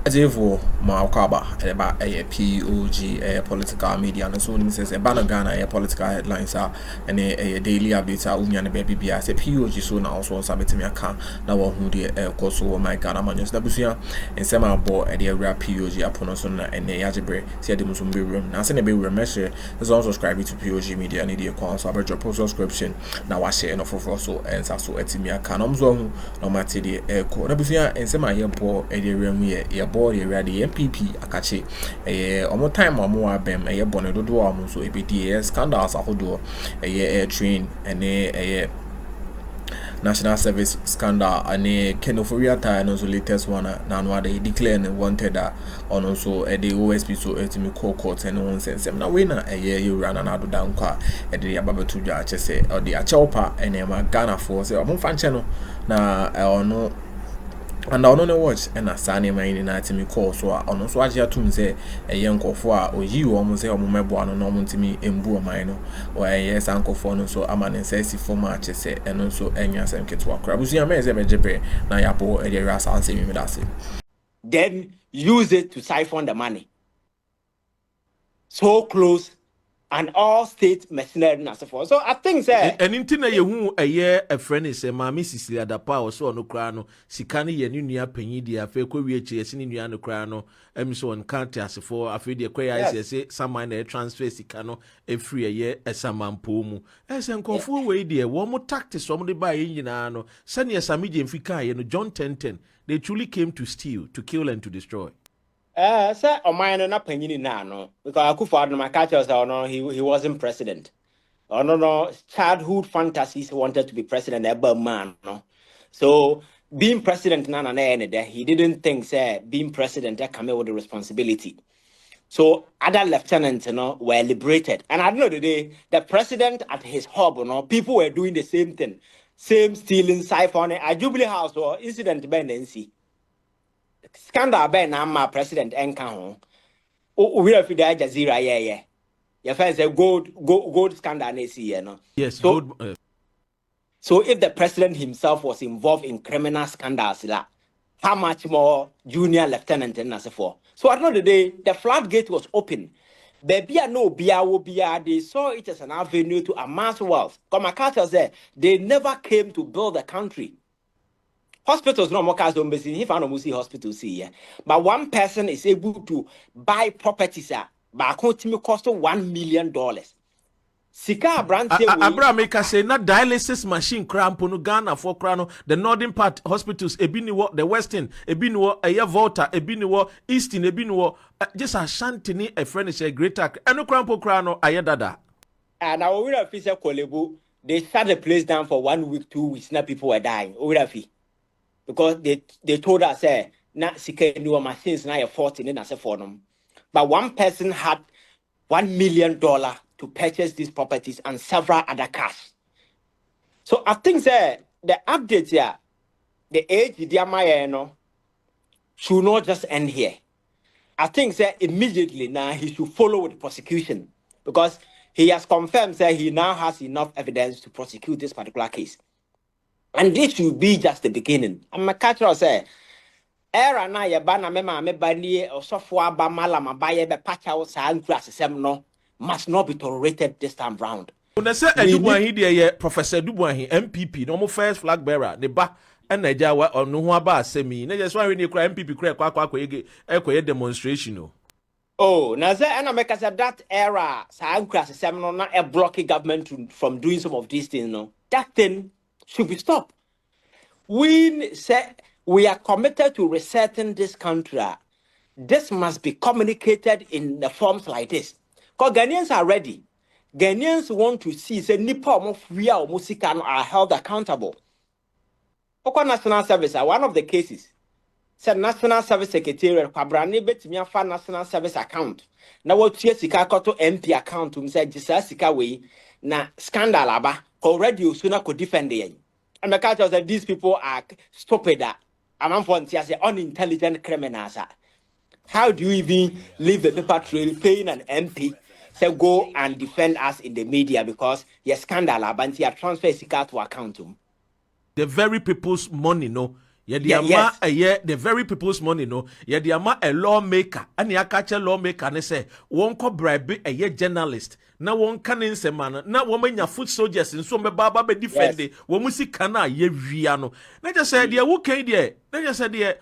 G0v't&Pr0mise about a POG political media and so on says a banner Ghana political headlines are and a daily updates are union baby be as a POG so now so submit me account now who the course over my Ghana manus Dabusia and some board at the area POG upon us and a yajibre see the Muslim room now send a baby measure is also subscribing to POG Media and the account so I drop subscription now I share enough of also and so at me account no matter the echo Dabusia and some I board at the room here board area the MPP akache omo time omo abem bone dodo omo so ebedi scandals ahodo air train and national service scandal and Kenoforia tie and also latest one now they declare and wanted that on also the OSP so ultimate court and one sense now winner you run another down car at the ababa to judge say or the achopa and Ghana for say omo fan channel na no. And I don't watch and a sunny man in a me call so on so as you say a young coffee or you almost say on my boy no to me in Bua Mino or a yes uncle for no so a man and says for matches say and also any as and kids walk. Rabusia may say Jepe na yapo a ras answer me that's it. Then use it to siphon the money. So close. And all state mercenary and so forth. So I think that and in Tina you a year a friend is a mammy Sicilia da power so no crano, Sicani Yanunia Penidia, Feco VHS in Yano Crano, so on county as for a few dear quay I say some minor transfer Sicano a free a year as some man pomu. As an confu way dear, one more tactics somebody by Indiano, send your Samiji and Fika and John 1010. They truly came to steal, to kill and to destroy. Sir, or mine not penny now, because Akuffo my catchers no, he wasn't president. Oh no, childhood fantasies wanted to be president, ever man, no. So being president he didn't think say being president that came with the responsibility. So other lieutenants, were liberated. And at the end of the day, the president at his hub, people were doing the same thing. Same stealing, siphoning, a Jubilee House or incident bendency. Scandal ben my president enka ho we have the Jazeera yeah your friends say gold scandal na see yes so, gold so if the president himself was involved in criminal scandals how much more junior lieutenant and as for so at the end of the day the floodgate was open baby they saw it as an avenue to amass wealth come MacArthur said they never came to build a country. Hospitals no more cars don't be if I don't see hospitals here. But one person is able to buy properties but account cost $1 million. Sika brand Abraham say na dialysis machine cramp no Ghana for crano the northern part hospitals ebiniwo the western ebiniwo aya Volta ebiniwo eastern ebiniwo just a shantini a friend is a greater eno crampo crano aya dada. And our winner fee say Kolebu they shut the place down for 1 week 2 weeks now people were dying winner fee. Because they told us na sika new machines na 14 in as for them. But one person had $1 million to purchase these properties and several other cars. So I think the update here, the age should not just end here. I think immediately now he should follow with prosecution because he has confirmed that he now has enough evidence to prosecute this particular case. And this should be just the beginning. And my catcher say, era na ye ba na me bani osofo aba mala mabaye be pacha o sa ankrasem no must not be tolerated this time round. Una say Edubuahi dey Professor Edubuahi MPP no mo first flag bearer ne ba and Naija wa onu ho aba asemi na just when kura MPP kura kwa demonstration o. Oh, na say and make say that era sa ankrasem no na a blocky government from doing some of these things no. That thing should be stopped. We say we are committed to resetting this country. This must be communicated in the forms like this. Because Ghanaians are ready. Ghanaians want to see say Nipa of Ria or Musikan are held accountable. Oko National Service, one of the cases, said National Service Secretariat, Kwabrani Betimia for National Service account. Now what Sika Koto MP account to say Jisa Sika way na scandal aba. Already sooner could defend the and the culture that these people are stupid. I'm for unintelligent criminals. How do you even leave the paper trail paying an MP say go and defend us in the media because your scandal abanti transfer Sika to account. The very people's money, no. Yediama the very people's money no. Yediama a lawmaker. And yakache lawmaker ne say wonko bribe a journalist. Na won kanin se man na woman ya foot soldiers in so me baba be defend wo musi kana ye wiano. Na just say there wo kan there. Na just say there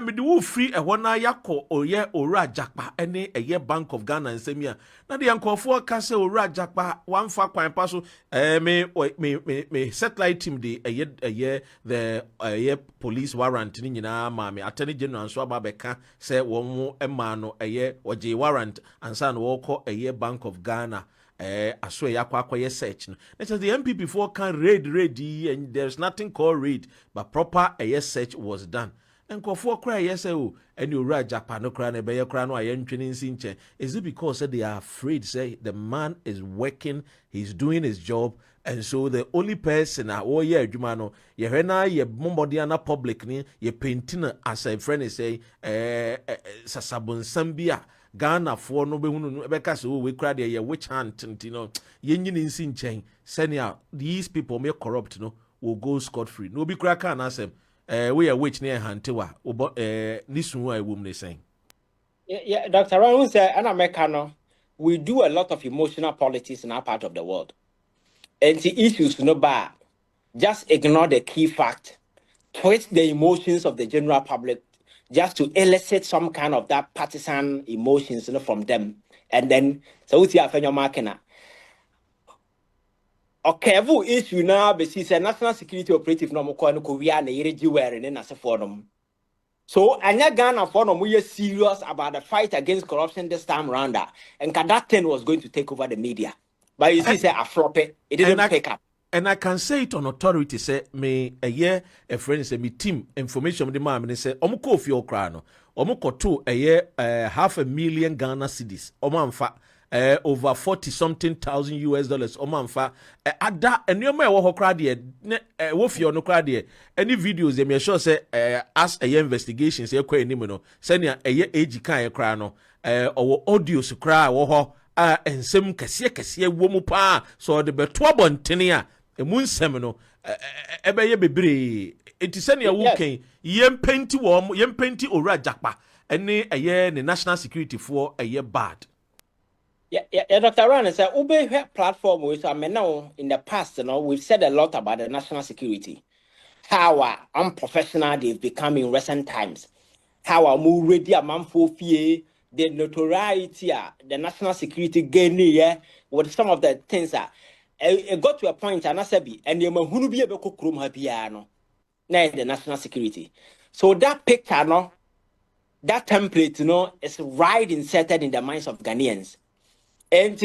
me the wo free e wona yakọ oye ora jakpa ene eye Bank of Ghana nsemia na de yankofo ka se ora jakpa wan fa kwan pa so me satellite team de eye the police warrant ni nyina ma me attorney general so aba beka se won ema no eye oje warrant ansa no woko eye Bank of Ghana aso yakwa search no. It says the MPP for can raid and there's nothing called raid but proper search was done. And Akuffo cry yes and you right Japan no cry na be cry no ayen twinin sinche. Is it because they are afraid say the man is working, he's doing his job, and so the only person adwuma no ye hwena ye bombodiana public ni ye painting as a friend is say sasabonsam bia Ghana for no be hunu beka so we cry there ye witch hunt you know ye nyini sinche senior these people may corrupt no will go scot free no be cry can asem we are witch near Hantewa, listen, why woman saying. Yeah, Dr. Ron said, and Americano, we do a lot of emotional politics in our part of the world. And the issues no bad. Just ignore the key fact, twist the emotions of the general public just to elicit some kind of that partisan emotions from them. And then, so we see a phenomenon. Okay, vu issue now be see national security operative no mo ko Korea na yere G0v't ne na se for them. So anya Ghana for no we serious about the fight against corruption this time round and that thing was going to take over the media. But you see say a flop it didn't pick up. And I can say it on authority say me a year a friend say me team information the man say omuko fi okra no omuko to a year 500,000 Ghana cedis omamfa over 40-something-thousand US dollars omanfa ada enema wo hokra de wo fi ono kra de any videos dem sure say as a investigations e kwa enim no senia eye age kan e kra no owo audios kra wo ho ensem kese wo mu pa so de beto abontene a emu nsem no ebe ye bebre enti senia wo kan yempenti ora jakpa ene eye ne national security for eye bad. Yeah, Dr. Ron said, Ube platform which I mean now in the past, we've said a lot about the national security, how unprofessional they've become in recent times, how more ready a man for fear, the notoriety, the national security gaining with some of the things that it got to a point, and I said, and you may be able to chrome her piano, now the national security. So that picture, that template, is right inserted in the minds of Ghanaians. And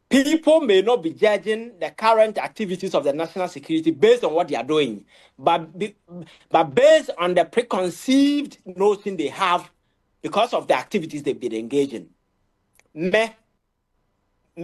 people may not be judging the current activities of the national security based on what they are doing, but based on the preconceived notion they have because of the activities they've been engaging.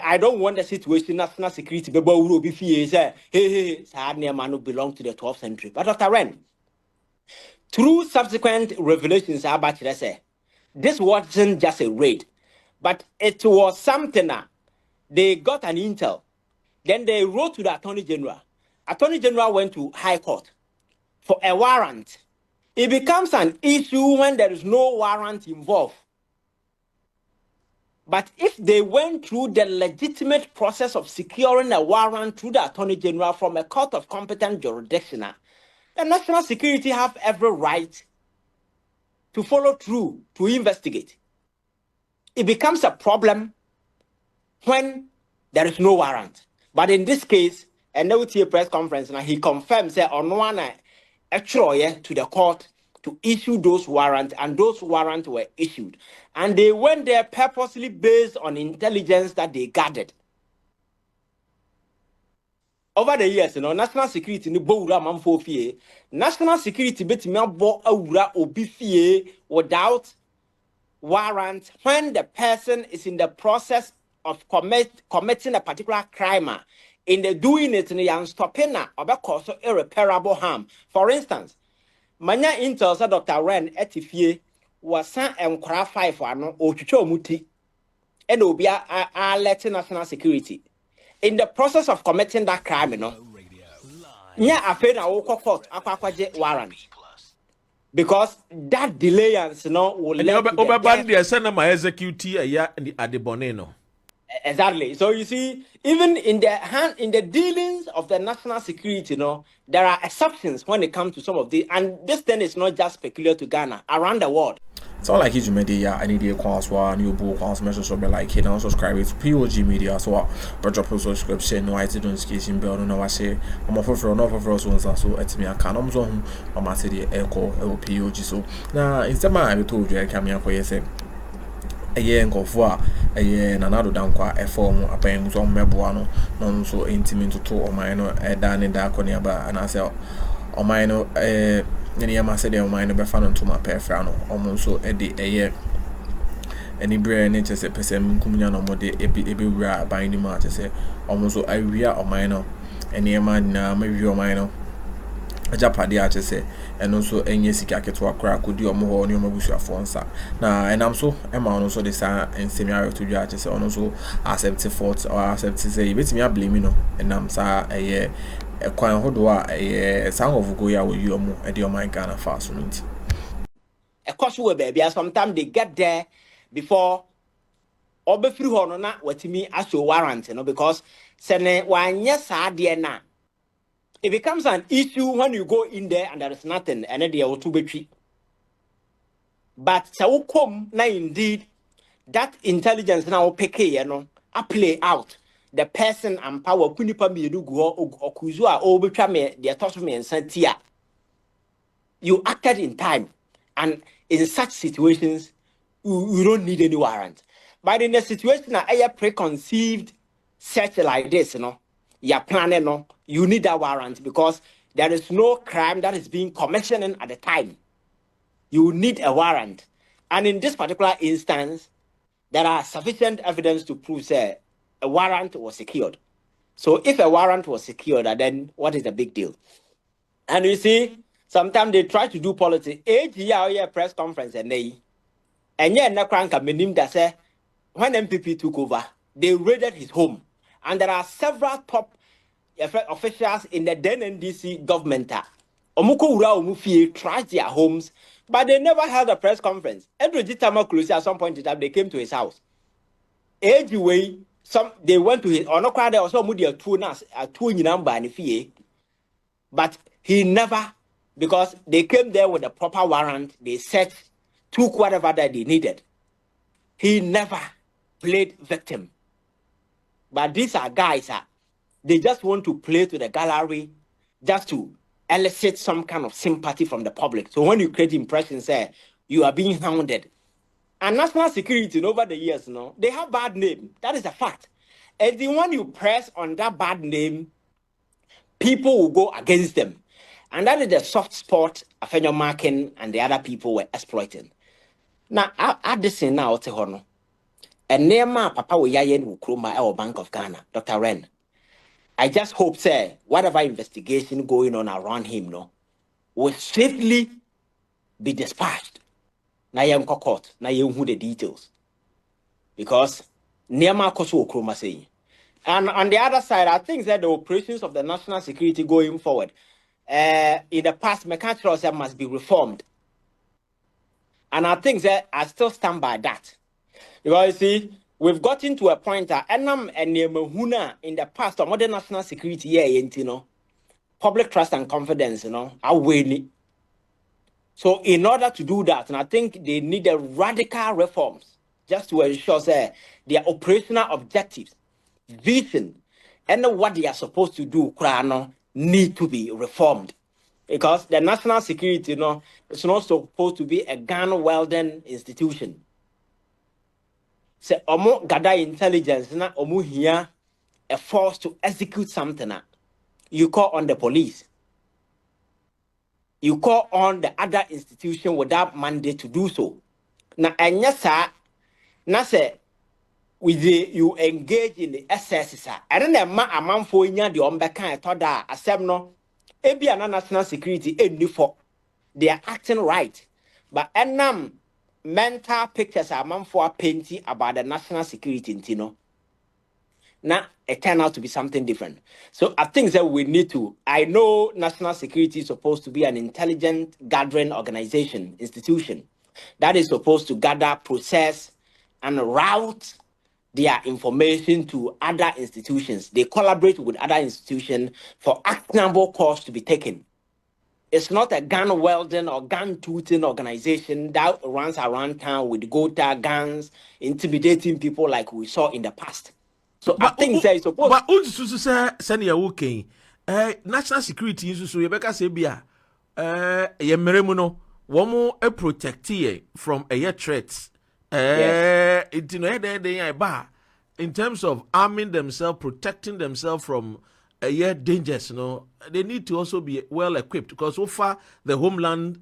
I don't want the situation national security will be say, hey, Manu belong to the 12th century. But Dr. Ren, through subsequent revelations, this wasn't just a raid. But it was something that they got an intel. Then they wrote to the Attorney General. Attorney General went to High Court for a warrant. It becomes an issue when there is no warrant involved. But if they went through the legitimate process of securing a warrant through the Attorney General from a court of competent jurisdiction, the national security have every right to follow through, to investigate. It becomes a problem when there is no warrant. But in this case, and now with a press conference, now he confirms that on one actually to the court to issue those warrants, and those warrants were issued. And they went there purposely based on intelligence that they gathered. Over the years, national security ni boura manfo fie. National security bit me bo awura obi fie without warrant when the person is in the process of committing a particular crime. In the doing it, and stopping or cause irreparable harm. For instance, manya intel said Dr. Ren etifie was sent and cry 5 for no ochucho muti and obia alerting national security. In the process of committing that crime, nya afraid na woko court akwaje warrant. because that delayance, will and lead to over the band death. the send my execute at the boneno. Exactly. So you see, even in the dealings of the national security, there are exceptions when it comes to some of the, and this thing is not just peculiar to Ghana, around the world. It's all like media. I need a call new book measures so be like hit and subscribe to POG Media. So drop a subscription, no notification bell, no I say I'm a for no for so it's me a can zone on my city echo POG. So now instead I told you I come here for you say a year nkofo a year nanado dankwa e form apan so meboa no so intimate to oman no e da ne da konia ba and I say oman no nyama say dem oman no be fa no to ma perfra no omo so e de e year any bre ne chese pesem kumunya no mo de ebi wura ban ni ma chese omo so awia oman no nyama na ma wi oman no ajapade a chese eno so enye sika keto akra kodi omo ho ne omo busuafo nsa na enam so ema ono so de sa ensemiare to dwa chese ono so accept fault or accept say betimi a blame no enam sa eye kwan hodo a eye san of go ya wo yi omo e de oman Ghana fa so nti Of course, we baby, sometimes they get there before obefiri ho no na watimi aso warrant, because sene wanye sa de na. It becomes an issue when you go in there and there is nothing, and then they are too between. But so come now indeed that intelligence now pick a play out the person and power kunipa mi do go okuzu a obetwa me the touch me and sentia. You acted in time, and in such situations you don't need any warrant. But in a situation that a preconceived search like this, you're planning, you need a warrant because there is no crime that is being commissioned at the time. You need a warrant. And in this particular instance, there are sufficient evidence to prove that a warrant was secured. So if a warrant was secured, then what is the big deal? And you see, sometimes they try to do politics. AGR press conference and yet Nakranka meaning that say when MPP took over, they raided his home. And there are several top officials in the then NDC government. Omuko Ura Omufie trashed their homes, but they never held a press conference. Edward Tamakusi at some point in time, they came to his house. Anyway, they went to his Onokrade or some media two number and fee. But he never, because they came there with a proper warrant, they searched, took whatever that they needed. He never played victim. But these are guys, they just want to play to the gallery just to elicit some kind of sympathy from the public. So when you create impressions, you are being hounded. And national security over the years, they have bad name. That is a fact. And the one you press on that bad name, people will go against them. And that is the soft spot Afenyo Markin and the other people were exploiting. Now, at this thing now, and Nema Papa Yayen Akroma or Bank of Ghana, Dr. Ren. I just hope, sir, whatever investigation going on around him, will swiftly be dispatched. Na yem court, na yem who the details. Because Nema Kosu Akroma saying. And on the other side, I think that the operations of the national security going forward, in the past, mechanical must be reformed. And I think that I still stand by that. Because you see, we've gotten to a point that Enam and Yemahuna in the past, or modern national security, public trust and confidence, are waning. So in order to do that, and I think they need a radical reforms just to ensure their operational objectives, vision, and what they are supposed to do, need to be reformed. Because the national security, is not supposed to be a gun-wielding institution. So, omo gather intelligence, omo here a force to execute something. You call on the police. You call on the other institution without mandate to do so. Now, and yes, sir, now say, you engage in the SS, I don't know, a man for the Ombeka, thought that a no, ebi an national security, any for they are acting right. But mental pictures are man for painting about the national security, now it turned out to be something different. So I think that we need to, I know national security is supposed to be an intelligent gathering organization, institution, that is supposed to gather, process, and route their information to other institutions. They collaborate with other institutions for actionable course to be taken. It's not a gun wielding or gun tooting organization that runs around town with go-to guns, intimidating people like we saw in the past. So I think there is supposed. But also say senior working. National security is so Rebecca say bia. Ye meremuno. Womo protect from threats. Yes. In terms of arming themselves, protecting themselves from dangers, they need to also be well equipped because so far the homeland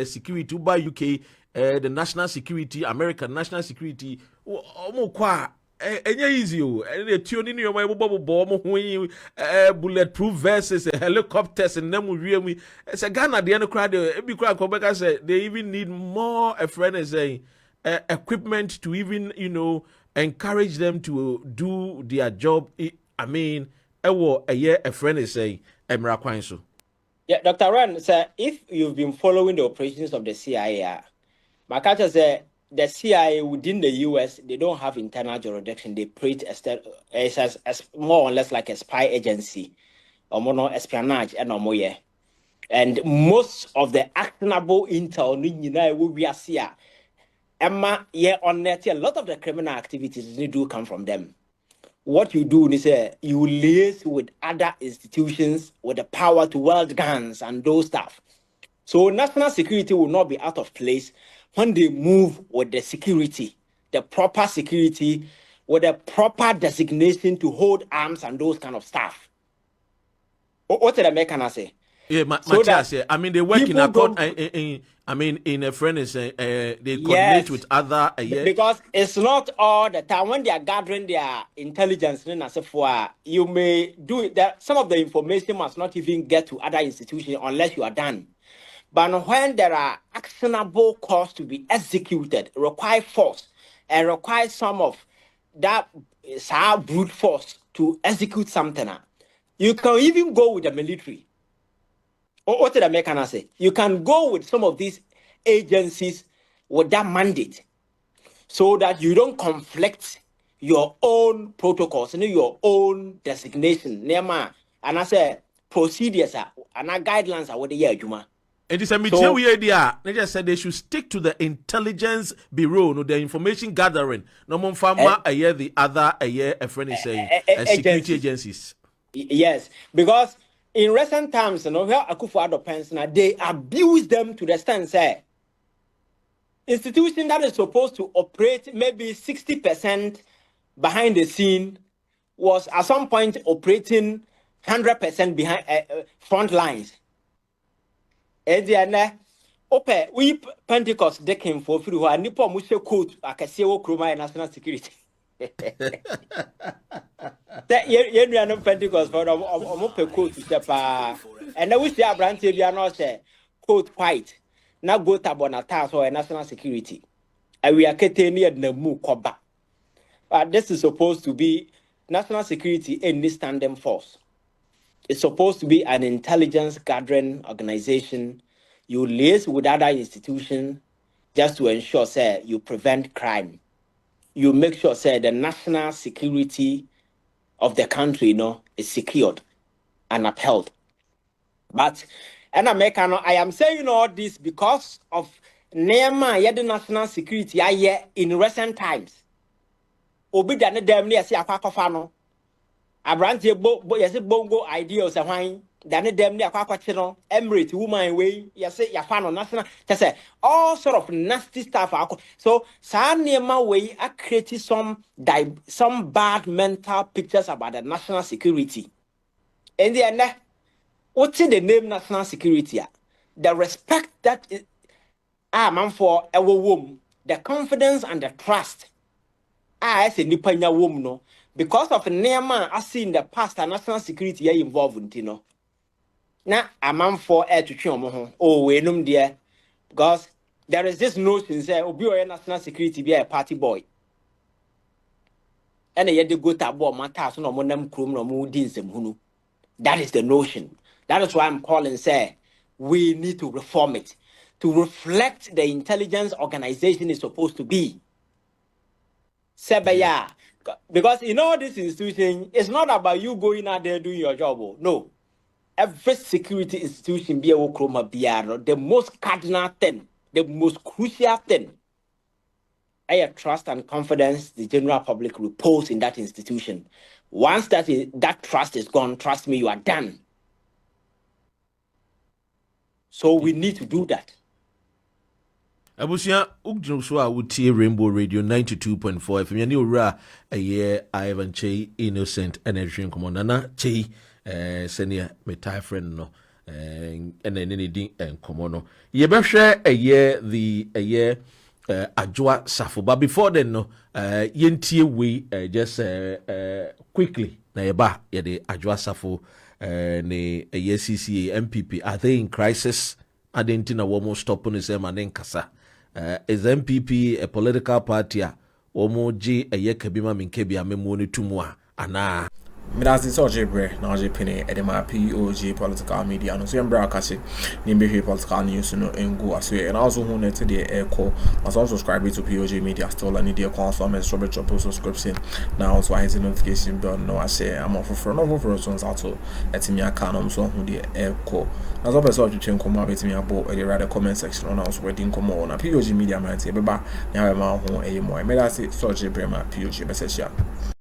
security by UK, the national security, American national security, easy. They tune in your bulletproof versus helicopters and them we. It's a gun at the end of crowd. They even need more a friend is saying equipment to even encourage them to do their job. I mean, a friend is saying, Yeah, Dr. Ran, sir, if you've been following the operations of the CIA, my culture says the CIA within the US, they don't have internal jurisdiction. They operate as more or less like a spy agency or more espionage and more. And most of the actionable intel we are seeing, Emma, on net, a lot of the criminal activities they do come from them. What you do is you liaise with other institutions with the power to wield guns and those stuff. So national security will not be out of place when they move with the security, the proper security, with a proper designation to hold arms and those kind of stuff. What did I say? Yeah, I mean, they work in a friend is they coordinate with other. Because it's not all the time when they are gathering their intelligence. You may do it. That some of the information must not even get to other institutions unless you are done. But when there are actionable calls to be executed, require force and require some of that brute force to execute something. You can even go with the military. What did I say? You can go with some of these agencies with that mandate so that you don't conflict your own protocols and your own designation. And I say procedures and guidelines are what they are, Juma. It is a material idea. They just said they should stick to the intelligence bureau, the information gathering. No more farmer a year, the other a year, a friend is saying security agencies. Yes, because in recent times, where Akuffo Addo pensioner, they abuse them to the extent say institution that is supposed to operate maybe 60% behind the scene was at some point operating 100% behind front lines. And then, we Pentecost they came for free. Who nipo mushe coat akase Akroma national security. That you know Pentecost for omo coat to sepa. And we see a branch area no say coat white. Now go tabona task or national security. And we are getting near the mu koba. But this is supposed to be national security in this tandem force. It's supposed to be an intelligence gathering organization. You liaise with other institutions just to ensure, say, you prevent crime. You make sure, say, the national security of the country, is secured and upheld. But, and I am saying all this because of the national security in recent times. Obi dane dem ne yesi akwakofa no abrante yesi bongo ideals ahwan dane dem ne akwakoche no emirate woman way yesi yafa no national say all sort of nasty stuff so sa niema way a create some bad mental pictures about the national security. And then what's the name national security? The respect that man for a woman, the confidence and the trust. I say nipanya wom no because of Nema I see in the past national security are involved in na a man for air to trim we num there because there is this notion say obi or national security be a party boy. and a yet go tabo matter so no monam krum no mu din sem hunu. That is the notion. That is why I'm calling say we need to reform it to reflect the intelligence organization is supposed to be. Sebaya. Because in all this institution, it's not about you going out there doing your job. No. Every security institution be a Akroma BR, the most cardinal thing, the most crucial thing. I have trust and confidence the general public repose in that institution. Once that trust is gone, trust me, you are done. So we need to do that. Abusia ugjo so a wutie Rainbow Radio 92.4 FM yani owura eye Ivan Chey Innocent energy nkomonana Chey senior metai friend no ene ne din enkomo no ye behwe eye the eye Adwoa Safo, but before then no yentie we just quickly na yeba ye the Adwoa Safo ne eye CCA MPP are they in crisis? Adentina womo stop on his emanen kasa. Is MPP a political party? Womo G a yekabima minkebi amemoni tumwa ana. Midasi so G0v't na G0v't edema POG political media no so mbra akase nimbe political news no engu aso and also who net the echo also subscribe to POG Media still and the confirm subscription now also has a notification bell no I say I'm off for no for so also etimi aka no so who the echo na so person twetwe nkomo abetimi abo e rather comment section on also wedding nkomo na POG Media man tie beba na ma ho eyimo midasi so G0v't POG message